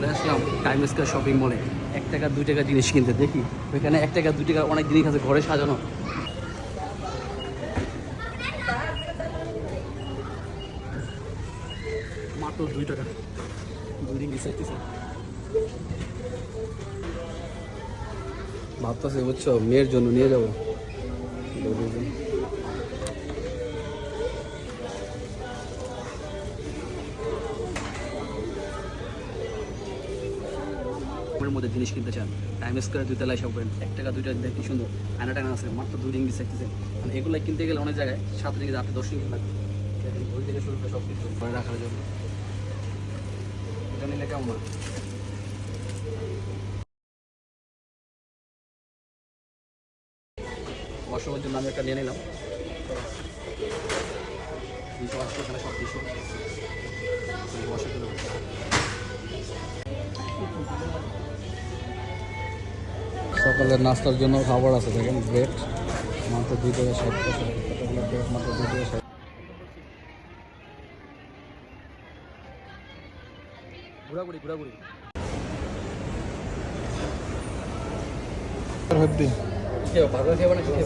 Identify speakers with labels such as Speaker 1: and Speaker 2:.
Speaker 1: চলে আসলাম time square shopping মলে 1 টাকা 2 টাকা জিনিস কিনতে। দেখি ওইখানে 1 টাকা 2 টাকা অনেক জিনিস আছে ঘরে সাজানো। মাত্র 2 টাকা 2 রিঙ্গিত চাইতেছে। ভাবতেছে বুঝছো মেয়ের জন্য নিয়ে যাবো। মধ্যে জিনিস কিনতে চান টাইম স্কয়ার 2 তলায় শপেন 1 টাকা 2 টাকা দেখতে সুন্দর আয়না টানা আছে মাত্র 2 রিঙ্গিত চাইতেছে। মানে এগুলো কিনতে গেলে অনেক জায়গায় 7 রিঙ্গিত 8 10 রিঙ্গিত লাগবে। ওই থেকে শুরু করে সব কিছু ঘরে রাখার জন্য এটা নিলে কেমন? ওয়াশরুমের জন্য আমি একটা নিয়ে নিলাম 280 এখানে সব কিছু সকালের নাস্তার জন্য খাবার আছে দেখেন ব্রেড মাত্র 2 টাকা 60 পয়সা কতগুলো ব্রেড মাত্র 2 টাকা 60। ঘোরাঘুরি ঘোরাঘুরি ভালো খেয়ে মানে খেয়ে